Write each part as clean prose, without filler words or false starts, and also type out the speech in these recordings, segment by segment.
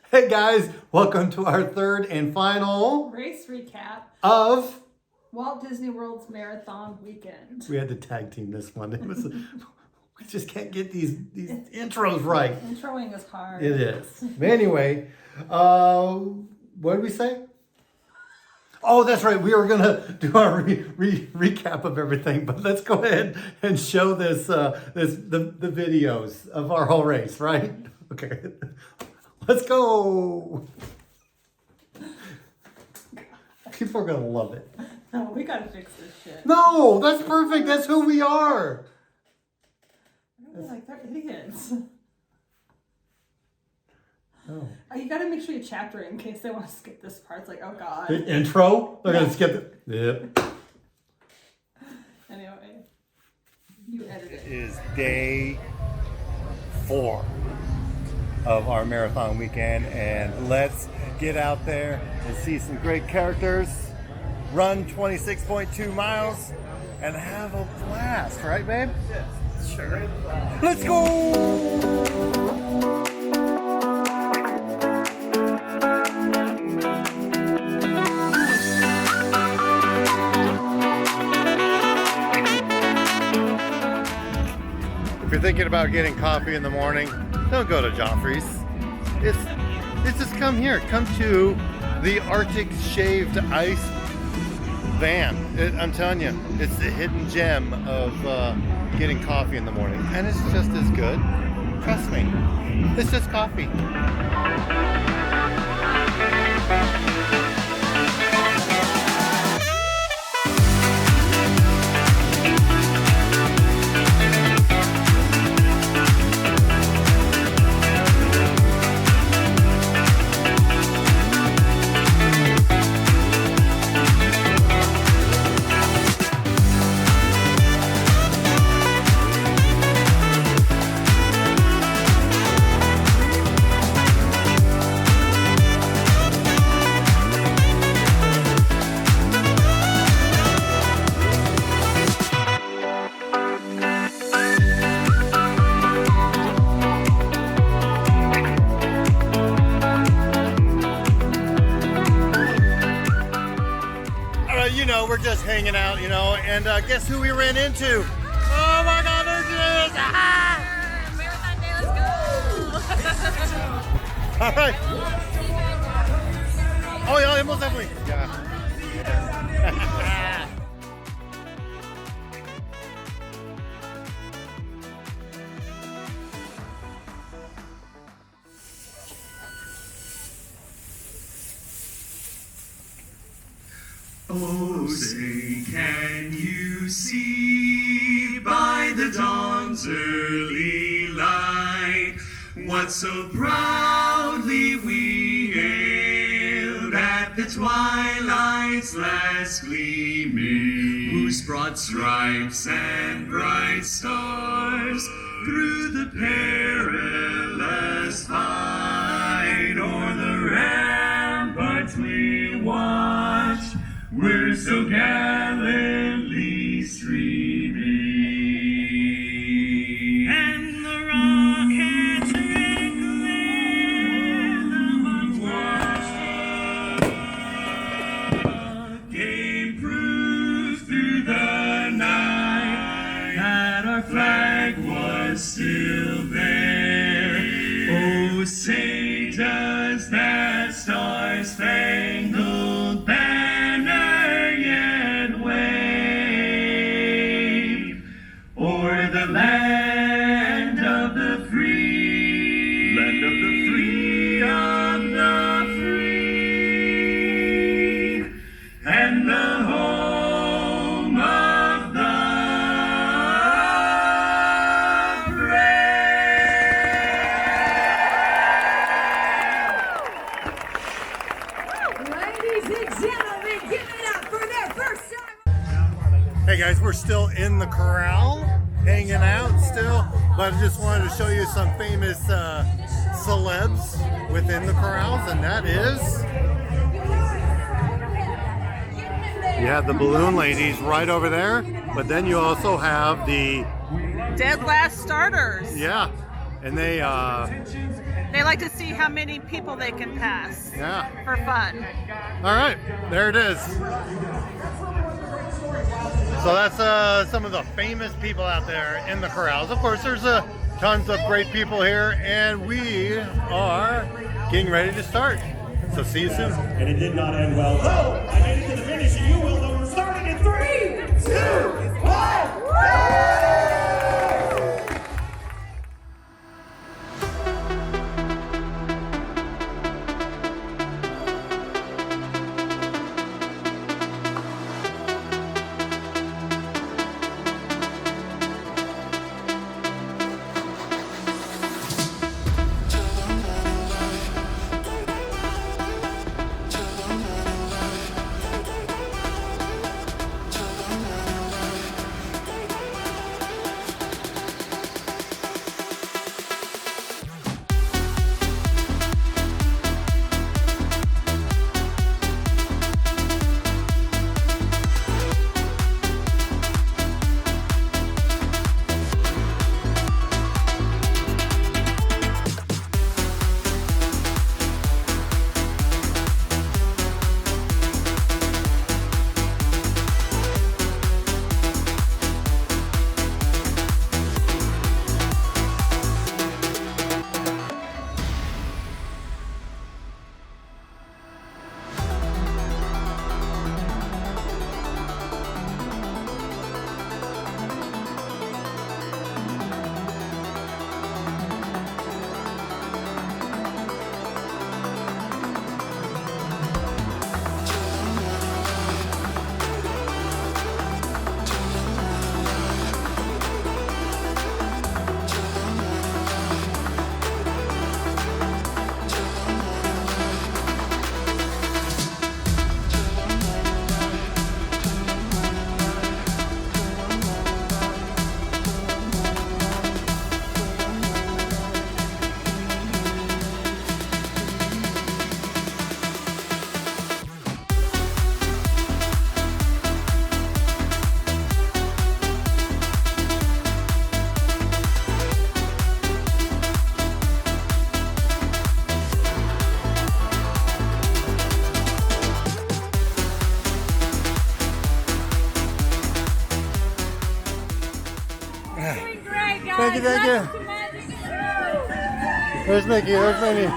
Hey guys, welcome to our third and final race recap of Walt Disney World's Marathon Weekend. We had to tag team this one. It was we just can't get these intros right. Introing is hard. It is. But anyway, what did we say? Oh, that's right. We were gonna do our recap of everything, but let's go ahead and show this the videos of our whole race, right? Okay, let's go. People are gonna love it. No, we gotta fix this shit. No, that's perfect. That's who we are. Like they're idiots. Oh. You gotta make sure you chapter it in case they want to skip this part. It's like, oh god. The intro? They're gonna skip it. Yep. Anyway, you edit it. It is day 4 of our marathon weekend, and let's get out there and see some great characters, run 26.2 miles, and have a blast, right, babe? Sure. Let's go! If you're thinking about getting coffee in the morning, don't go to Joffrey's. It's just come here. Come to the Arctic Shaved Ice van. I'm telling you, it's the hidden gem of getting coffee in the morning. And it's just as good. Trust me. It's just coffee. We're just hanging out, and guess who we ran into? Oh my God, there she is! Ah! Marathon day, let's go! All right. Oh yeah, most definitely. Yeah. Oh, say, can you see by the dawn's early light what so proudly we hailed at the twilight's last gleaming, whose broad stripes and bright stars through the perilous fight o'er the ramparts we watched were so gallantly streaming, and the rockets wrinkling watched gave proof through the night that our flag was still there. Oh, say does that star-spangled banner yet wave o'er the land of the free, land of the free, of the free, and the home of the Hey guys, we're still in the corral, hanging out still, but I just wanted to show you some famous celebs within the corrals, and that is... You have the balloon ladies right over there, but then you also have the... Dead last starters. Yeah, And they, They like to see how many people they can pass. yeah. For fun. All right, there it is. So that's some of the famous people out there in the corrals. Of course, there's tons of great people here, and we are getting ready to start. So see you soon. And it did not end well. Oh, I made it to the finish, and you will know we're starting in 3, 2, 1. Thank you, thank you. There's Mickey, there's Minnie.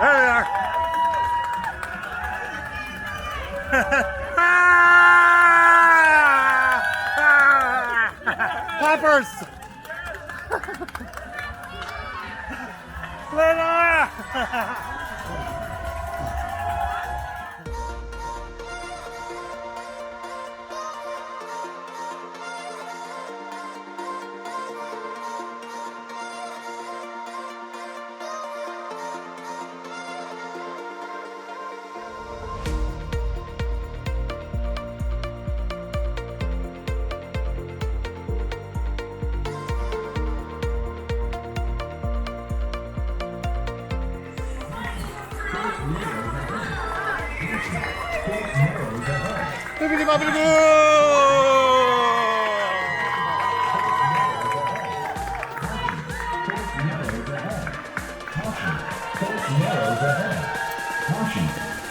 There they are. Poppers. Bippity boppity boo!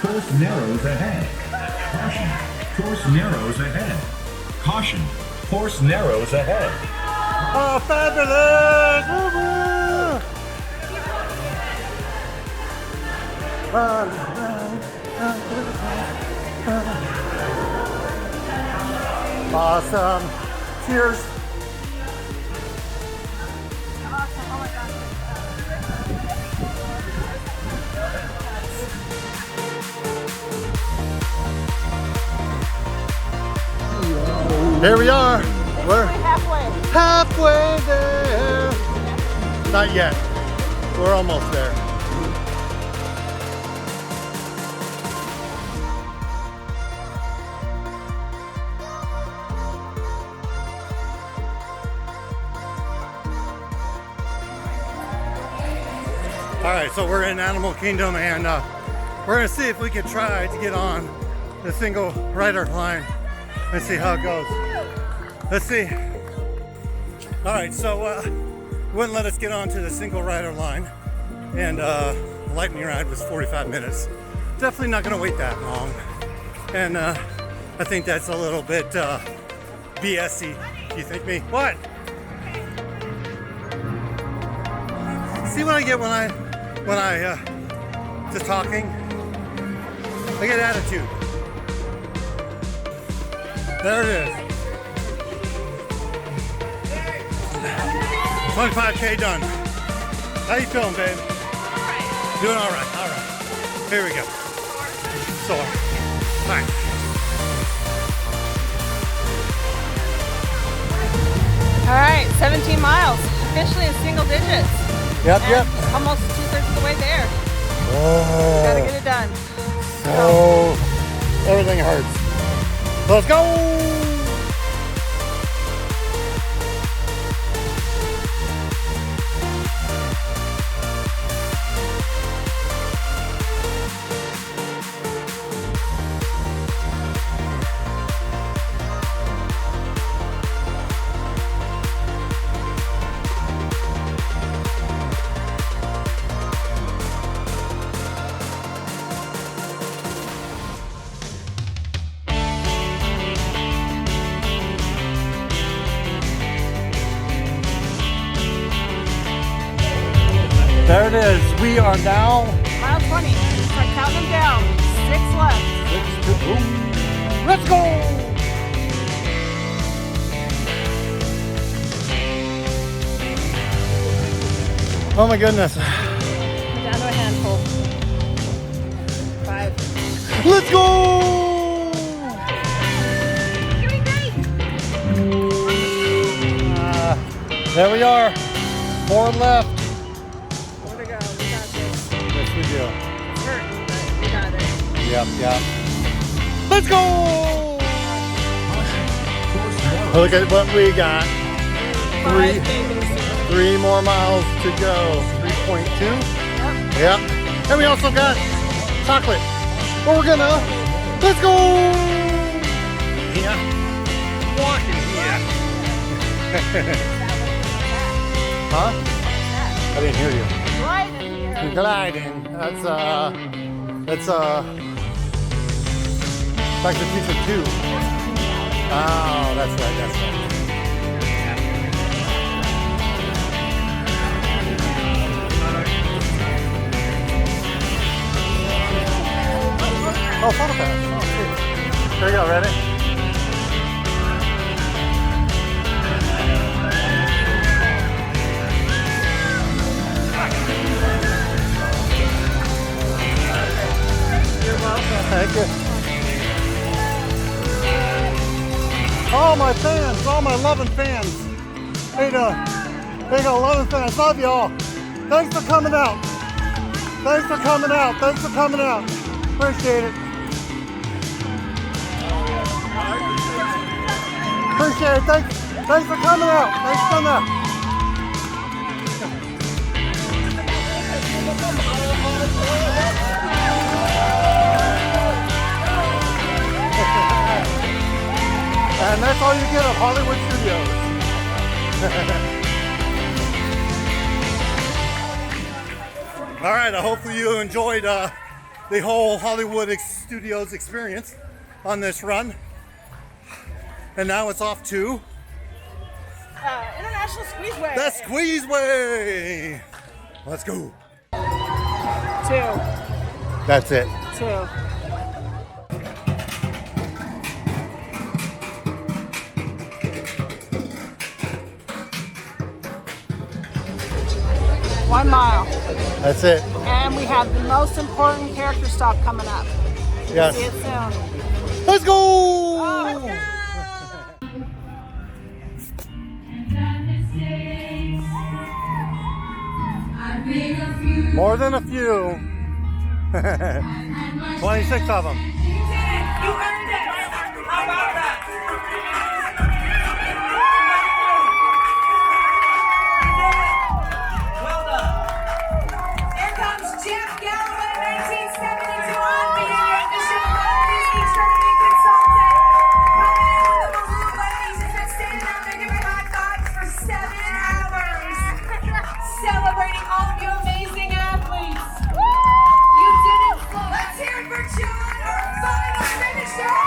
Course narrows ahead. Caution. Course narrows ahead. Caution. Course narrows ahead. Oh, fabulous! Awesome. Cheers. Here we are. We're halfway there. Not yet. We're almost there. All right, so we're in Animal Kingdom, and we're gonna see if we can try to get on the single rider line and see how it goes. Let's see. All right, so wouldn't let us get onto the single rider line, and lightning ride was 45 minutes. Definitely not gonna wait that long, and I think that's a little bit BS-y. You think me? What? See what I get when I just talking? I get attitude. There it is. 25K done. How you feeling, babe? Alright. Doing alright, alright. Here we go. Sore. Alright. Alright, 17 miles. Officially in single digits. Yep, And yep. almost 2/3 of the way there. Oh. Gotta get it done. Oh. Everything hurts. Let's go! There it is. We are now. Mile 20. Start counting them down. 6 left. Let's go! Oh my goodness. Down to a handful. 5. Let's go! There we are. 4 left. More to go. We got this. Yes, we do. It's hurting, but we got it. Yep, yep. Let's go! Look at what we got. 3 more miles to go. 3.2. Yep. And we also got chocolate. But we're gonna. Let's go! Yeah. Walking here. Huh? I didn't hear you. Gliding here. Gliding. That's Back to the Future 2. Oh, that's right, that's right. Oh, photo pass. Oh, sweet. Here we go, ready? Thank you. All my fans, all my loving fans. Hey, loving fans. Love y'all. Thanks for coming out. Thanks for coming out. Thanks for coming out. Appreciate it. Appreciate it. Thanks for coming out. Thanks for coming out. And that's all you get of Hollywood Studios. All right, hopefully you enjoyed the whole Hollywood Studios experience on this run. And now it's off to International Squeezeway. the Squeezeway. Let's go. 2. That's it. 2. One mile. That's it. And we have the most important character stop coming up. Yes. See it soon. Let's go. Oh, More than a few. 26 of them. Celebrating all of you amazing athletes. You did it. Let's hear it for John, our final finisher.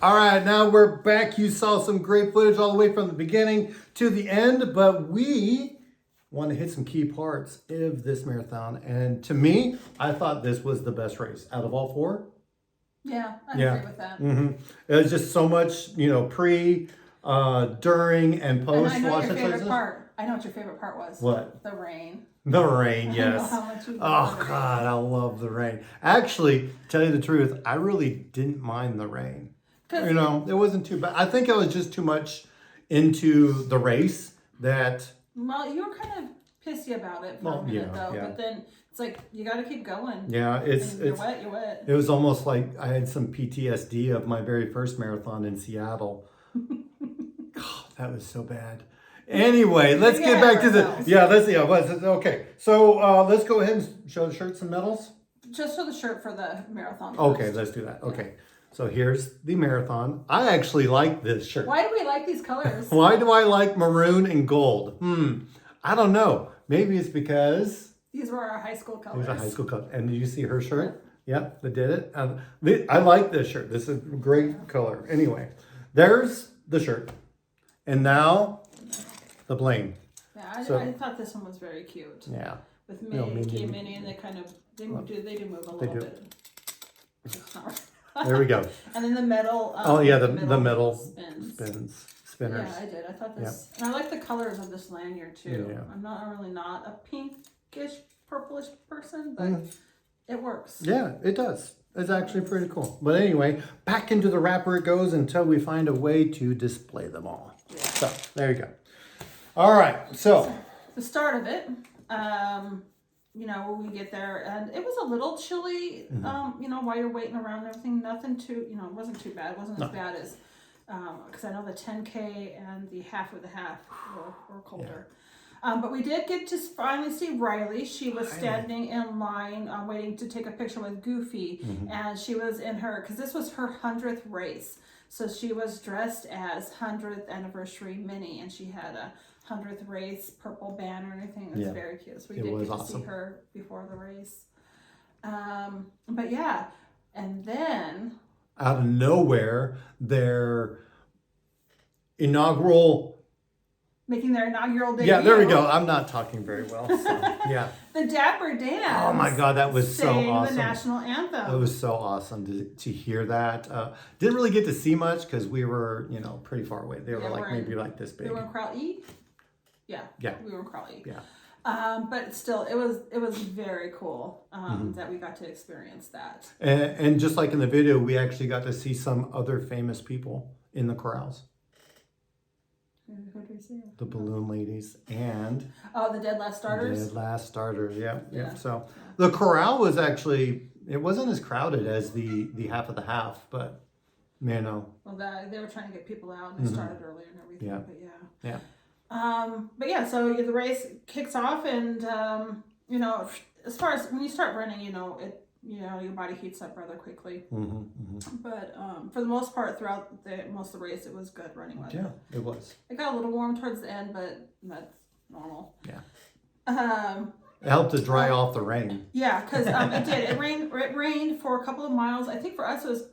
All right, now we're back. You saw some great footage all the way from the beginning to the end, but we want to hit some key parts of this marathon. And to me, I thought this was the best race out of all four. Yeah, I agree with that. It was just so much, pre, during, and post. And I know your favorite part. I know what your favorite part was. What? The rain. The rain, I yes. know how much you Oh, love the God, rain. I love the rain. Actually, tell you the truth, I really didn't mind the rain. It wasn't too bad. I think I was just too much into the race that... Well, you were kind of pissy about it for a minute, though. Yeah. But then it's like, you got to keep going. Yeah, You're wet. It was almost like I had some PTSD of my very first marathon in Seattle. God, that was so bad. Anyway, let's get back to the... Okay, so let's go ahead and show the shirts and medals. Just show the shirt for the marathon. Okay, first. let's do that. Okay, so here's the marathon. I actually like this shirt. Why do we like these colors? Why do I like maroon and gold? I don't know. Maybe it's because... These were our high school colors. These are high school colors. And did you see her shirt? Yep, they did it. I like this shirt. This is a great color. Anyway, there's the shirt. And now, the bling. Yeah, I thought this one was very cute. Yeah. With Minnie, and they kind of, they do move a little bit. There we go. And then the metal. The metal spinners. Spinners. Yeah, I did. I thought this, and I like the colors of this lanyard too. Yeah. I'm really not a pinkish, purplish person, but it works. Yeah, it does. It's actually pretty cool. But anyway, back into the wrapper it goes until we find a way to display them all. Yeah. So, there you go. All right, so. The start of it, when we get there, and it was a little chilly, while you're waiting around and everything, nothing too, it wasn't too bad. It wasn't as bad as, because I know the 10K and the half of the half were colder. But we did get to finally see Riley. She was standing in line waiting to take a picture with Goofy. And she was in because this was her 100th race. So she was dressed as 100th anniversary Minnie, and she had a 100th race purple banner and everything. It was very cute. So we did get to see her before the race. But yeah, and then... Out of nowhere, their inaugural... Making their inaugural debut. Yeah, there we go. I'm not talking very well. So, yeah. The Dapper Dan. Oh my God, that was so awesome. The national anthem. It was so awesome to hear that. Didn't really get to see much because we were, pretty far away. They were maybe like this big. We were in Crowell E. Yeah. We were in Crowell E. Yeah. But still, it was very cool that we got to experience that. And just like in the video, we actually got to see some other famous people in the corrals. Who do we see? The balloon ladies and... Oh, the Dead Last Starters? Dead Last Starters, yeah. So the corral was actually, it wasn't as crowded as the half of the half, but, Well, they were trying to get people out and it started earlier and everything, but yeah. So the race kicks off and, as far as when you start running, your body heats up rather quickly. But for the most part, throughout most of the race, it was good running weather. Yeah, it was. It got a little warm towards the end, but that's normal. Yeah. It helped to dry off the rain. Yeah, because it did. It rained for a couple of miles. I think for us it was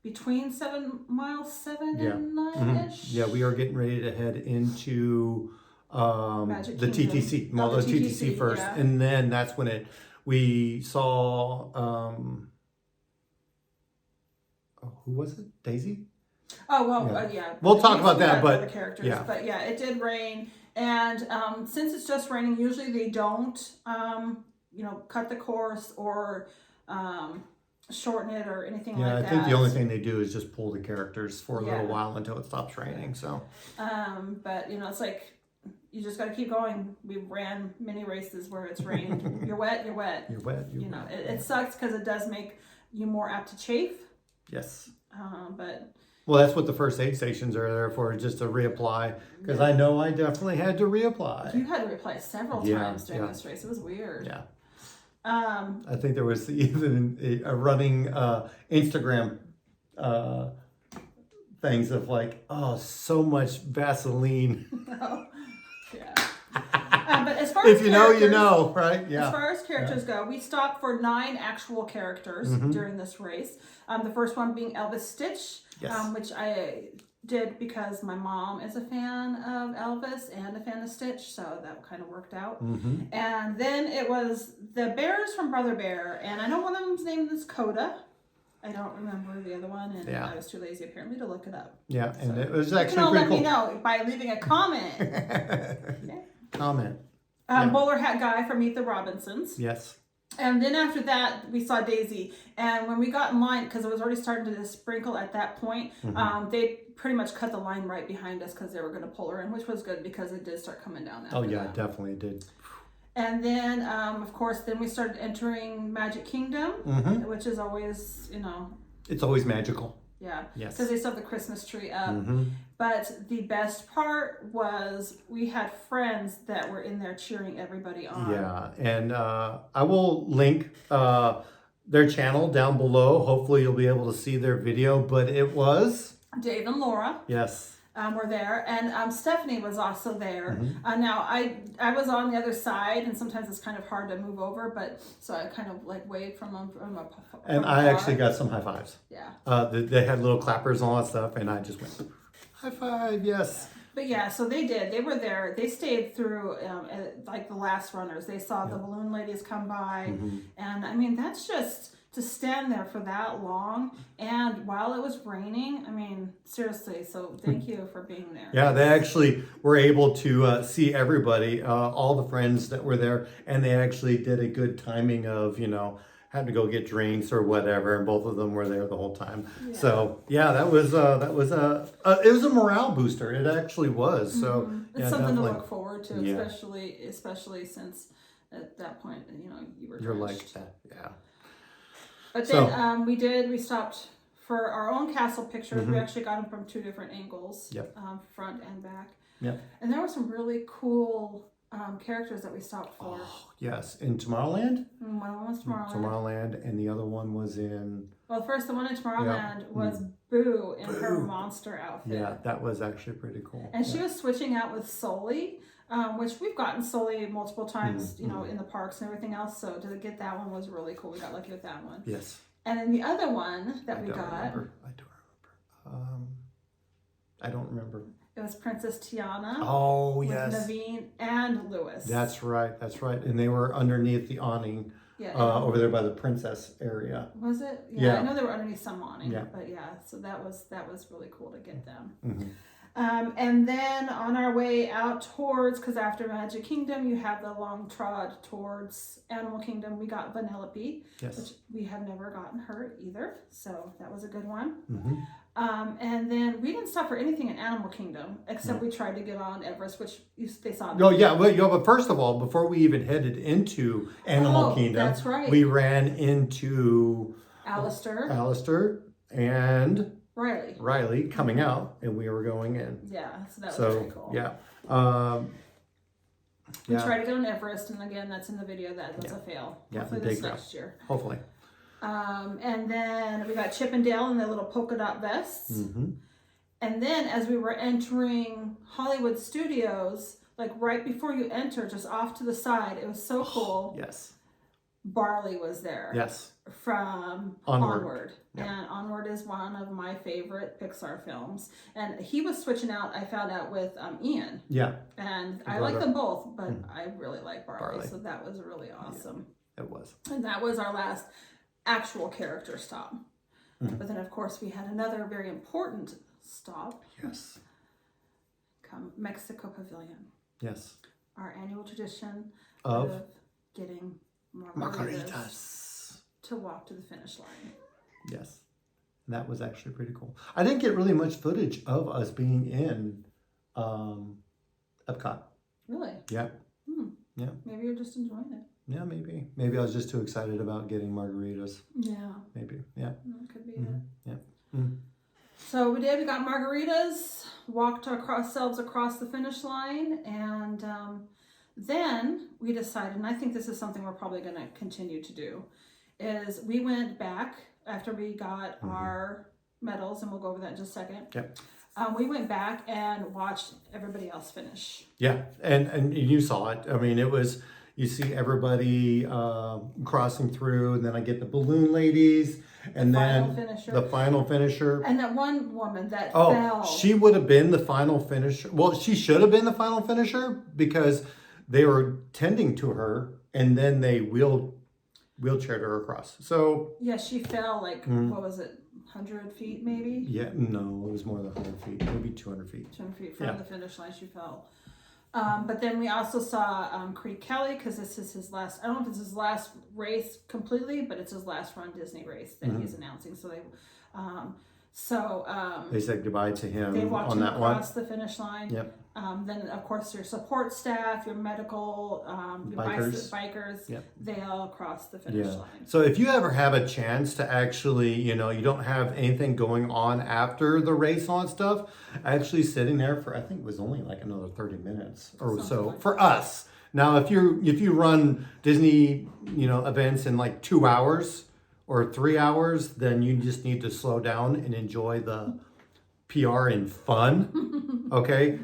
between 7 and 9-ish. Yeah, we are getting ready to head into the Kingdom. TTC. Well, the TTC first, and then that's when we saw, who was it? Daisy? Oh, well, yeah. We'll talk about that, but the characters. But yeah, it did rain. And since it's just raining, usually they don't, cut the course or shorten it or anything like that. Yeah, I think the only thing they do is just pull the characters for a little while until it stops raining, so. But, it's like, you just got to keep going. We ran many races where it's rained. You're wet. You're wet. It sucks because it does make you more apt to chafe. Yes. But well, that's what the first aid stations are there for, just to reapply. Because I know I definitely had to reapply. You had to reapply several times during this race. It was weird. Yeah. I think there was even a running Instagram things of like, oh, so much Vaseline. Yeah. But as far as If you know, you characters- know, right? Yeah. As far as characters go, we stopped for 9 actual characters during this race. The first one being Elvis Stitch, Yes. which I did because my mom is a fan of Elvis and a fan of Stitch, so that kind of worked out. And then it was the bears from Brother Bear, and I know one of them's name is Coda. I don't remember the other one, and Yeah. I was too lazy apparently to look it up. Yeah, and So it was you can actually all pretty let cool. me know by leaving a comment. Okay. Comment. Yeah. Bowler Hat Guy from Meet the Robinsons. Yes. And then after that, we saw Daisy. And when we got in line, because it was already starting to sprinkle at that point, they pretty much cut the line right behind us because they were going to pull her in, which was good because it did start coming down after Oh yeah, that. definitely did. And then, of course, then we started entering Magic Kingdom, which is always, It's always magical. yeah. Yes. Because they still have the Christmas tree up. But the best part was we had friends that were in there cheering everybody on. Yeah, and I will link their channel down below. Hopefully you'll be able to see their video, but it was... Dave and Laura. Yes. Were there, and Stephanie was also there. Now I was on the other side, and sometimes it's kind of hard to move over, but so I kind of like waved from And I actually got some high fives. Yeah. They had little clappers and all that stuff, and I just went, high five, yes. But yeah, so they did. They were there. They stayed through like the last runners. They saw the balloon ladies come by, and I mean that's just to stand there for that long, and while it was raining. I mean, seriously. So thank you for being there. Yeah, they actually were able to see everybody, all the friends that were there, and they actually did a good timing of, having to go get drinks or whatever, and both of them were there the whole time. Yeah. So yeah, it was a morale booster. It actually was. So It's yeah, something definitely. to look forward to, Yeah. especially since at that point, you were You're drenched. like that, yeah. But So- then we stopped for our own castle pictures. We actually got them from 2 different angles, Yep. front and back. Yep. And there were some really cool characters that we stopped for. Oh, yes, in Tomorrowland. And one of them was Tomorrowland. Tomorrowland, and the other one was in. Well, the one in Tomorrowland was Boo in her monster outfit. Yeah, that was actually pretty cool. And she was switching out with Sully, which we've gotten Sully multiple times, in the parks and everything else. So to get that one was really cool. We got lucky with that one. Yes. And then the other one that we got, I don't remember. I don't remember. it was Princess Tiana Oh with yes. Naveen and Lewis. That's right. And they were underneath the awning over there by the princess area. Was it? Yeah. I know they were underneath some awning, Yeah. but yeah, so that was really cool to get them. Mm-hmm. And then on our way out towards, because after Magic Kingdom, you have the long trot towards Animal Kingdom. We got Vanellope, Yes. which we have never gotten her either. So that was a good one. Mm-hmm. And then we didn't stop for anything in Animal Kingdom, except we tried to get on Everest, which they saw. Oh yeah, but first of all, before we even headed into Animal Kingdom, that's right. we ran into Alistair and Riley coming out, and we were going in. Yeah, so that was very cool. Yeah. We tried to get on Everest, and again, that's in the video. That was a fail. Yeah, Hopefully big this fail. next year. Hopefully. And then we got Chip and Dale in their little polka dot vests. Mm-hmm. And then as we were entering Hollywood Studios, like right before you enter, just off to the side, it was so cool. Yes. Barley was there. Yes. From Onward. Yeah. And Onward is one of my favorite Pixar films. And he was switching out, I found out, with Ian. Yeah. And I like them both, but I really like Barley. So that was really awesome. Yeah, it was. And that was our last actual character stop. But then, of course, we had another very important stop. Yes. Come Mexico Pavilion. Yes. Our annual tradition Of getting margaritas to walk to the finish line. Yes. And that was actually pretty cool. I didn't get really much footage of us being in Epcot. Really? Yeah. Yeah. Maybe you're just enjoying it. Yeah, maybe. Maybe I was just too excited about getting margaritas. Yeah. Maybe. Yeah. That could be it. Yeah. So we did. We got margaritas, walked ourselves across the finish line, and then we decided, and I think this is something we're probably going to continue to do, is we went back after we got our medals, and we'll go over that in just a second. Yep. We went back and watched everybody else finish. Yeah, and you saw it. I mean, it was, you see everybody crossing through, and then I get the balloon ladies, and Final then finisher. the final finisher. And that one woman that Oh, fell. she would have been the final finisher. Well, she should have been the final finisher because they were tending to her, and then they wheelchaired her across. So Yeah, she fell like, what was it, 100 feet maybe? yeah, no, it was more than 100 feet, maybe 200 feet. 200 feet from Yeah. the finish line, she fell. But then we also saw Creed Kelly, because this is his last, I don't know if it's his last race completely, but it's his last RunDisney race that he's announcing. So They said goodbye to they him walked on him that one. across the finish line. Yep. Then of course your support staff, your medical, your bikers, Yep. they all crossed the finish Yeah. line. So if you ever have a chance to actually, you don't have anything going on after the race on stuff, actually sitting there for, I think it was only like another 30 minutes or Something so like for us. Now, if you run Disney, events in like 2 hours or 3 hours, then you just need to slow down and enjoy the PR and fun. Okay.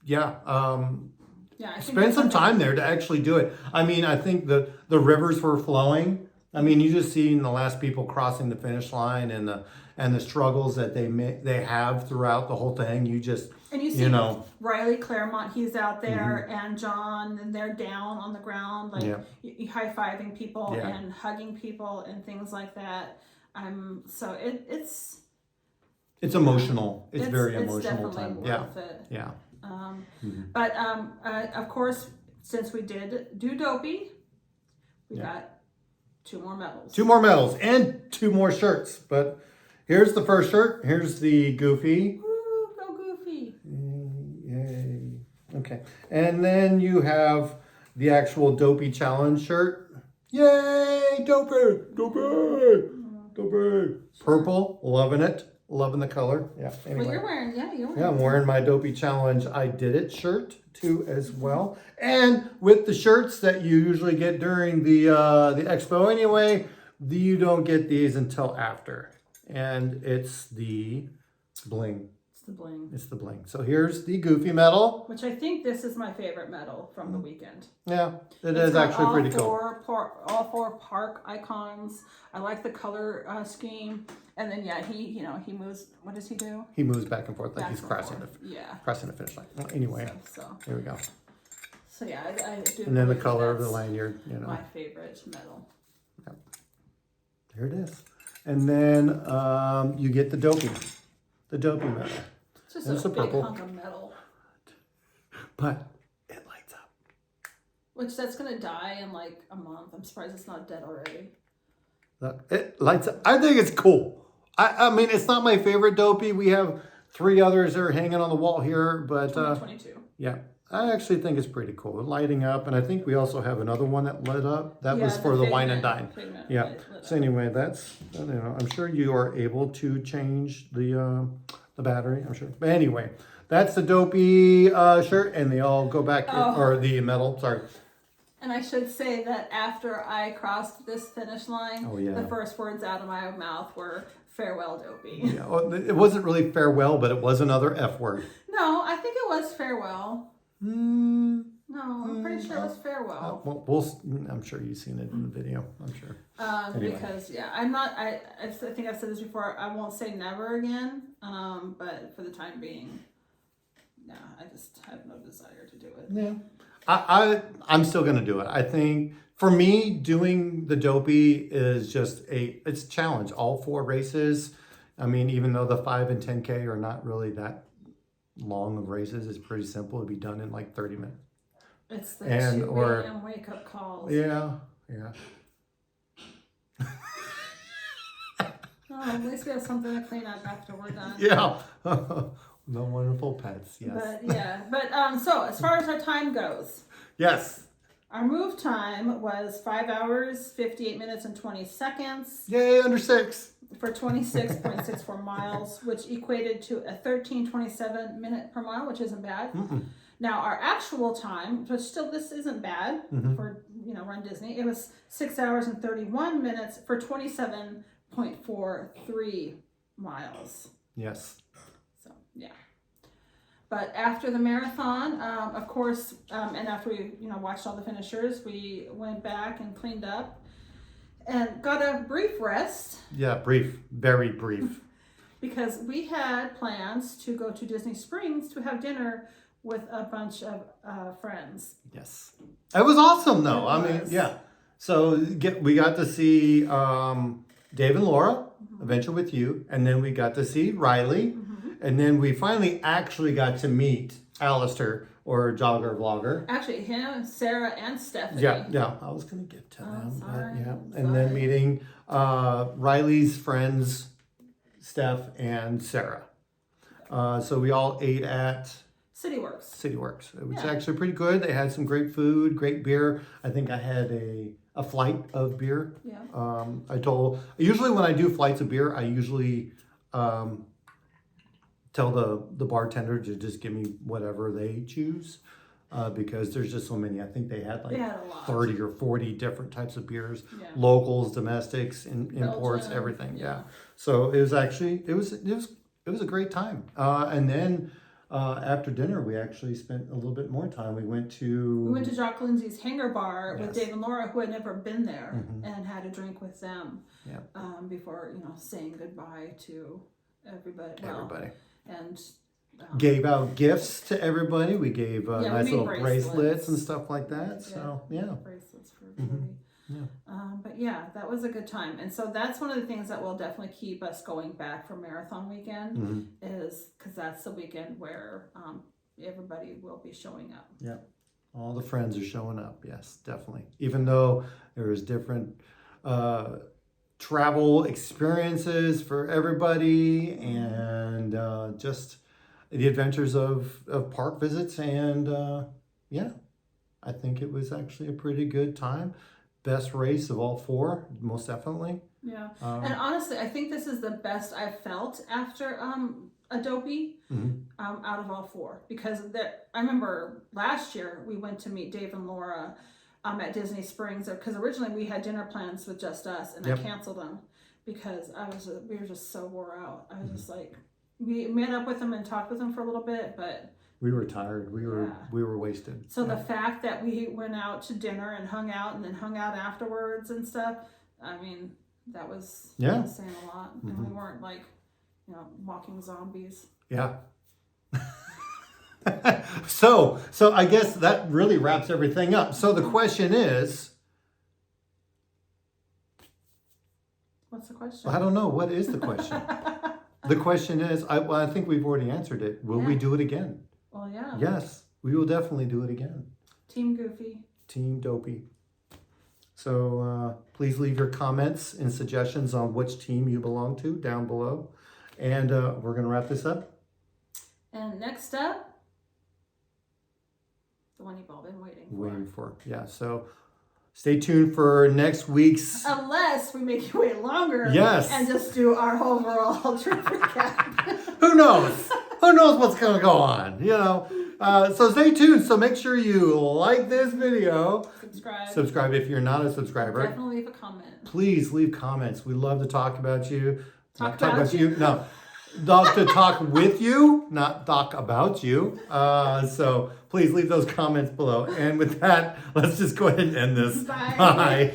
Yeah, I think Spend that's some something- time there to actually do it. I mean, I think the rivers were flowing. I mean, you just seen the last people crossing the finish line and the struggles that they have throughout the whole thing. You just, And you see Riley Claremont, he's out there, and John, and they're down on the ground, like high-fiving people and hugging people and things like that. So it's emotional. It's very it's emotional definitely time. worth it. Yeah. But of course, since we did do Dopey, we got 2 more medals. 2 more medals and 2 more shirts. But here's the first shirt. Here's the Goofy. Woo, go Goofy. Yay. Okay. And then you have the actual Dopey Challenge shirt. Yay! Dopey! Dopey! Dopey! Purple. Loving it. Loving the color. Yeah. Anyway. Well, you're wearing. Yeah, I'm wearing my Dopey Challenge I Did It shirt too as well. And with the shirts that you usually get during the expo anyway, you don't get these until after. And it's the bling. It's the bling. It's the bling. So here's the Goofy medal. Which I think this is my favorite medal from the weekend. Yeah, It's is got actually pretty cool. All 4 park icons. I like the color scheme. And then he moves. What does he do? He moves back and forth like Back he's and crossing forth. crossing the finish line. Well, anyway, So here we go. yeah, I do. And then the believe color of the that's lanyard, my favorite medal. There it is. And then you get the Dopey medal. It's just It's a a big purple. hunk of metal. But it lights up. Which that's gonna die in like a month. I'm surprised it's not dead already. Look, it lights up. I think it's cool. I mean, it's not my favorite Dopey. We have 3 others that are hanging on the wall here, but 2022. yeah, I actually think it's pretty cool. Lighting up, and I think we also have another one that lit up. That was for the wine and dine. Yeah. So anyway, that's I'm sure you are able to change the battery. I'm sure. But anyway, that's the Dopey shirt, and they all go back or the medal. Sorry. And I should say that after I crossed this finish line, the first words out of my mouth were "Farewell, Dopey." Yeah, well, it wasn't really farewell, but it was another F word. No, I think it was farewell. No, I'm pretty sure it was farewell. Well, I'm sure you've seen it in the video. I'm sure. Anyway. Because I'm not. I think I've said this before. I won't say never again. But for the time being, I just have no desire to do it. Yeah. I'm still gonna do it. I think for me, doing the Dopey is just it's a challenge. All 4 races. I mean, even though the 5 and 10K are not really that long of races, it's pretty simple. It'd be done in like 30 minutes. It's the 2 a.m. wake up calls. Yeah. Oh, at least we have something to clean up after we're done. Yeah. No wonderful pets. Yes. So as far as our time goes, Yes. our move time was 5 hours, 58 minutes, and 20 seconds Yay, under 6. for 26.64 miles, which equated to a 13:27 minute per mile, which isn't bad. Now our actual time, but still this isn't bad for RunDisney. It was 6 hours and 31 minutes for 27.43 miles. Yes. Yeah. But after the marathon, of course, and after we, watched all the finishers, we went back and cleaned up and got a brief rest. Yeah, brief, very brief. Because we had plans to go to Disney Springs to have dinner with a bunch of friends. Yes. It was awesome, though. It I mean, was. yeah. So we got to see Dave and Laura, Adventure with You, and then we got to see Riley, and then we finally actually got to meet Alistair, or Jogger Vlogger. Actually, him, Sarah, and Stephanie. Yeah. I was going to get to them. Sorry. But yeah. And then meeting Riley's friends, Steph and Sarah. So we all ate at CityWorks. It was Yeah. actually pretty good. They had some great food, great beer. I think I had a flight of beer. Yeah. Usually when I do flights of beer, I usually tell the bartender to just give me whatever they choose. Because there's just so many. I think they had They had a lot. 30 or 40 different types of beers, Yeah. locals, domestics, imports, Belgian, everything. yeah. Yeah. So it was actually it was a great time. And then after dinner, we actually spent a little bit more time. We went to Jacques Lindsay's Hangar Bar with Yes. Dave and Laura, who had never been there, and had a drink with them. Yeah. Before saying goodbye to everybody. Well, everybody. And Gave out gifts to everybody. We gave we nice made little bracelets. bracelets and stuff like that. So yeah. bracelets for everybody. Yeah. But yeah, that was a good time, and so that's one of the things that will definitely keep us going back for marathon weekend, is because that's the weekend where everybody will be showing up. Yeah. All the friends are showing up. Yes, definitely. Even though there's different travel experiences for everybody, and just the adventures of park visits, and yeah, I think it was actually a pretty good time. Best race of all four, most definitely. Yeah, and honestly, I think this is the best I've felt after a Dopey out of all four, because I remember last year we went to meet Dave and Laura at Disney Springs, because originally we had dinner plans with just us, and I canceled them because we were just so wore out. I was just like, we met up with them and talked with them for a little bit, but we were tired. We were wasted. So the fact that we went out to dinner and hung out, and then hung out afterwards and stuff, I mean, that was saying a lot. And we weren't like, walking zombies. Yeah. So I guess that really wraps everything up. So the question is, What's the question? I don't know. What is the question? The question is, I think we've already answered it. Will we do it again? Well, yeah. Yes, we will definitely do it again. Team Goofy. Team Dopey. So please leave your comments and suggestions on which team you belong to down below. And we're going to wrap this up. And next up, the one you've all been waiting for. Yeah, so stay tuned for next week's. Unless we make you wait longer. Yes. And just do our overall trip recap. Who knows? Who knows what's going to go on, So stay tuned. So make sure you like this video. Subscribe if you're not a subscriber. Definitely leave a comment. Please leave comments. We love to talk about you. Talk about you. No. Love to talk with you, not talk about you. So please leave those comments below. And with that, let's just go ahead and end this. Bye. Bye.